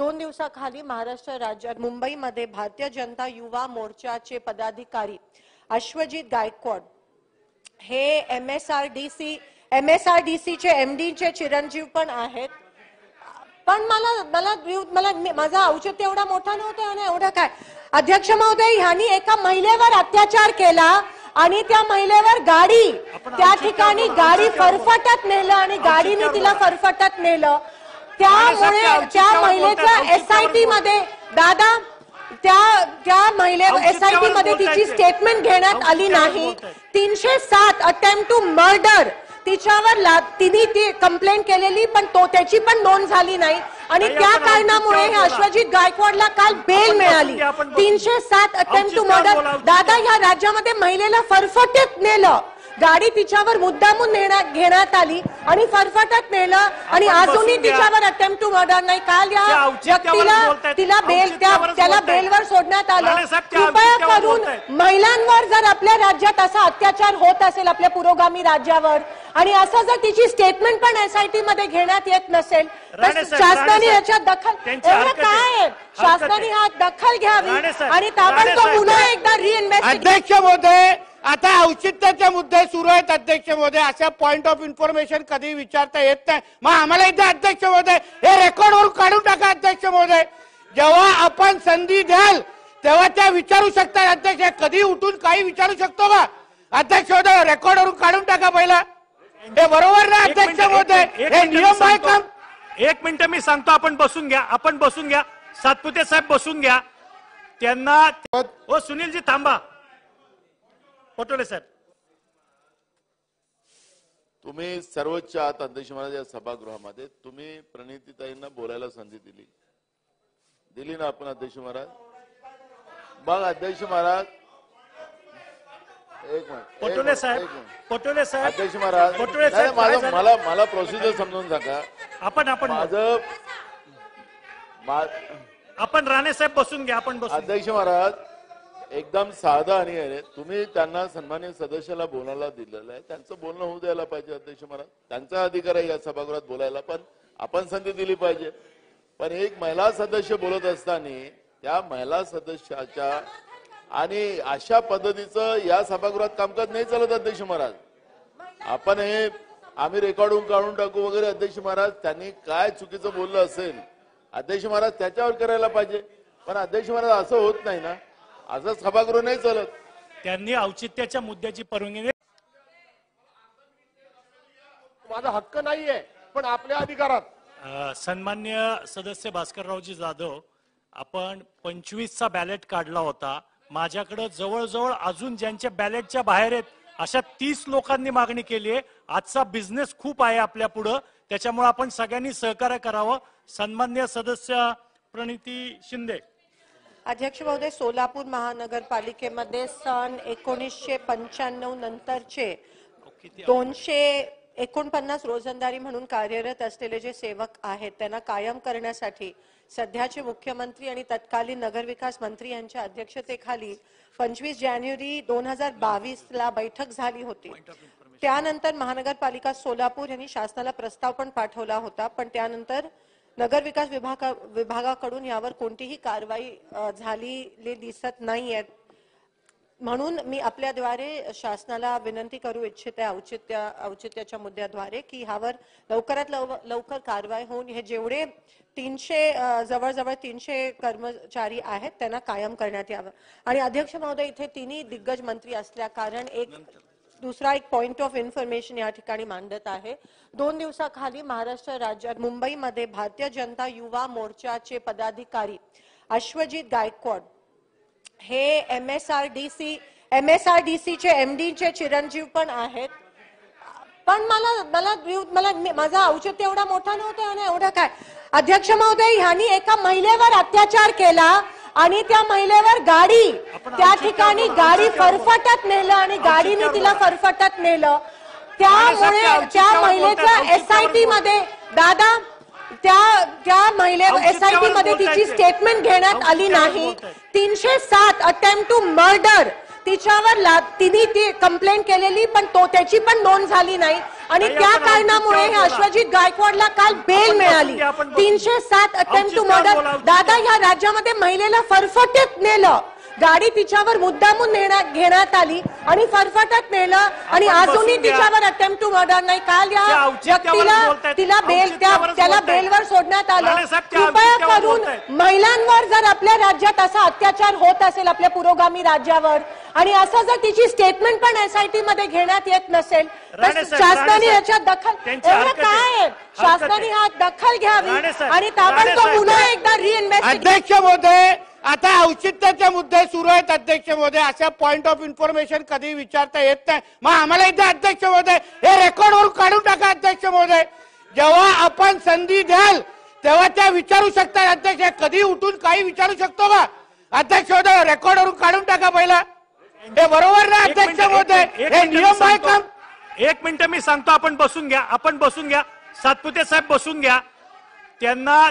2 दिवसाखाली महाराष्ट्र राज्यात मुंबईमध्ये भारतीय जनता युवा मोर्चाचे पदाधिकारी अश्वजित गायकवाड हे MSRDC चे MD चे चिरंजीव पण आहेत। पण माझा औचित्य एवढा मोठा नव्हता आणि एवढा काय अध्यक्ष महोदय ह्यांनी एका महिलेवर अत्याचार केला आणि त्या महिलेवर गाडी त्या ठिकाणी गाडी फरफटत नेलं आणि गाडीने तिला फरफटत नेलं। त्यामुळे त्या महिलेचा SIT मध्ये दादा त्या महिलेवर SIT मध्ये तिची स्टेटमेंट घेण्यात आली नाही। 307 अटेम्प्ट टू मर्डर तिच्यावर तिने ती कंप्लेंट केलेली पण त्याची पण नोंद झाली नाही आणि त्या कारणामुळे अश्वजित गायकवाडला काल बेल मिळाली। 307 अटेम्प्ट टू मर्डर दादा या राज्यामध्ये महिलेला फरफटत नेलं, गाडी तिच्यावर मुद्दामून घेण्यात आली आणि फरफटत नेलं आणि अजूनही तिच्यावर अटेम्प्ट टू मर्डर नाही। काल या व्यक्तीला त्याला बेलवर सोडण्यात आलं। कृपया करून महिलांवर जर आपल्या राज्यात असा अत्याचार होत असेल आपल्या पुरोगामी राज्यावर आणि असं जर तिची स्टेटमेंट पण SIT मध्ये घेण्यात येत नसेल तर शासनाने याच्यात दखल काय शासनाने हा दखल घ्यावी आणि ताबडतोब पुन्हा एकदा रिइन्व्हेस्टिगेट। अध्यक्ष महोदय आता औचित्याचे मुद्दे सुरू आहेत। अध्यक्ष महोदय अशा पॉइंट ऑफ इन्फॉर्मेशन कधी विचारता येत नाही। मग आम्हाला इथे अध्यक्ष महोदय हे रेकॉर्डवर काढून टाका। अध्यक्ष महोदय जेव्हा आपण संधी द्याल तेव्हा त्या विचारू शकतात। अध्यक्ष कधी उठून काही विचारू शकतो का? अध्यक्ष महोदय रेकॉर्डवरून काढून टाका पहिला, हे बरोबर ना? अध्यक्ष महोदय हे नियम आहे का? एक मिनिट मी सांगतो, आपण बसून घ्या, सातपुते साहेब बसून घ्या। त्यांना सुनीलजी थांबा, पटोले साहेब तुम्ही सर्वोच्च आहात अध्यक्ष महाराज या सभागृहामध्ये, तुम्ही प्रणितीताईंना बोलायला संधी दिली ना आपण अध्यक्ष महाराज? मग अध्यक्ष महाराज एक मिनिट पटोले साहेब अध्यक्ष महाराज मला प्रोसिजर समजून सांगा। आपण राणे साहेब बसून घ्या, आपण बसून। अध्यक्ष महाराज एकदम साधा आणि आहे, तुम्ही त्यांना सन्माननीय सदस्याला बोलायला दिलेलं आहे, त्यांचं बोलणं होऊ द्यायला पाहिजे। अध्यक्ष महाराज त्यांचा अधिकार आहे या सभागृहात बोलायला, पण आपण संधी दिली पाहिजे। पण एक महिला सदस्य बोलत असताना त्या महिला सदस्याच्या आणि अशा पद्धतीचं या सभागृहात कामकाज नाही चालत। अध्यक्ष महाराज आपण हे आम्ही रेकॉर्डून काढून टाकू वगैरे। अध्यक्ष महाराज त्यांनी काय चुकीचं बोललं असेल अध्यक्ष महाराज त्याच्यावर करायला पाहिजे, पण अध्यक्ष महाराज असं होत नाही ना, असं सभागृह नाही चालत। त्यांनी औचित्याच्या मुद्द्याची परवानगी माझा हक्क नाहीये पण आपल्या अधिकारात। सन्मान्य सदस्य भास्कररावजी जाधव, आपण 25चा बॅलेट काढला होता, माझ्याकडे जवळजवळ अजून ज्यांच्या बॅलेटच्या बाहेर आहेत अशा 30 लोकांनी मागणी केली आहे। आजचा बिझनेस खूप आहे आपल्या पुढे, त्याच्यामुळे आपण सगळ्यांनी सहकार्य करावं। सन्मान्य सदस्य प्रणिती शिंदे। अध्यक्ष महोदय सोलापूर महानगरपालिकेमध्ये सन 1995 नंतरचे 249 रोजंदारी म्हणून कार्यरत असलेले जे सेवक आहेत त्यांना कायम करण्यासाठी सध्याचे मुख्यमंत्री आणि तत्कालीन नगरविकास मंत्री यांच्या अध्यक्षतेखाली 25 जानेवारी 2022 ला बैठक झाली होती। त्यानंतर महानगरपालिका सोलापूर यांनी शासनाला प्रस्ताव पण पाठवला होता, पण त्यानंतर नगरविकास विभागाकडून यावर कोणतीही कारवाई झालेली दिसत नाहीये। म्हणून मी आपल्याद्वारे शासनाला विनंती करू इच्छिते औचित्याच्या मुद्द्याद्वारे की ह्यावर लवकरात लवकर कारवाई होऊन हे जेवढे 300 जवळजवळ 300 कर्मचारी आहेत त्यांना कायम करण्यात यावं। आणि अध्यक्ष महोदय इथे तिन्ही दिग्गज मंत्री असल्या कारण दुसरा एक पॉइंट ऑफ इन्फॉर्मेशन या ठिकाणी मांडत आहे। 2 दिवसाखाली महाराष्ट्र राज्यात मुंबईमध्ये भारतीय जनता युवा मोर्चाचे पदाधिकारी अश्वजित गायकवाड हे MSRDC चे MD चे चिरंजीव पण आहेत। पण माझा औचित्य एवढा मोठा नव्हता आणि एवढा काय अध्यक्ष महोदय ह्यांनी एका महिलेवर अत्याचार केला आणि त्या महिलेवर गाडी त्या ठिकाणी गाडी फरफटत नेलं आणि गाडीने तिला फरफटत नेलं। त्यामुळे त्या महिलेचा SIT मध्ये दादा त्या महिलेवर SIT मध्ये तिची स्टेटमेंट घेण्यात आली नाही। 307 अटेम्प्ट टू मर्डर तिने ती कंप्लेंट केलेली, पण त्याची पण नोंद झाली नाही आणि त्या कारणामुळे हे अश्वजित गायकवाडला काल बेल मिळाली. 307 अटेम्प्ट टू मर्डर. दादा, या राज्यामध्ये महिलेला फरफटीत नेलं, गाडी तिच्यावर मुद्दामून घेण्यात आली आणि फरफटत नेलं आणि अजूनही तिच्यावर अटेम्प्ट टू मर्डर नाही. काल या व्यक्तीला त्याला बेलवर सोडण्यात आलं. कृपया करून महिलांवर जर आपल्या राज्यात असा अत्याचार होत असेल, आपल्या पुरोगामी राज्यावर, आणि असं जर तिची स्टेटमेंट पण एसआयटी मध्ये घेण्यात येत नसेल तर शासनाने याच्यात दखल, एवढं काय शासनाने हा दखल घ्यावी आणि ताबडतोब पुन्हा एकदा रिइन्व्हेस्टिगेट. अध्यक्ष महोदय, आता औचित्याचे मुद्दे सुरू आहेत. अध्यक्ष महोदय, अशा पॉइंट ऑफ इन्फॉर्मेशन कधी विचारता येत नाही. मग आम्हाला इथे अध्यक्ष महोदय हे रेकॉर्डवरून काढून टाका. अध्यक्ष महोदय, जेव्हा आपण संधी द्याल तेव्हा त्या विचारू शकतात. अध्यक्ष, कधी उठून काही विचारू शकतो का? अध्यक्ष महोदय, रेकॉर्डवरून काढून टाका पहिला. हे बरोबर ना अध्यक्ष महोदय? हे नियम आहे का? एक मिनिट मी सांगतो. आपण बसून घ्या. सातपुते साहेब बसून घ्या. त्यांना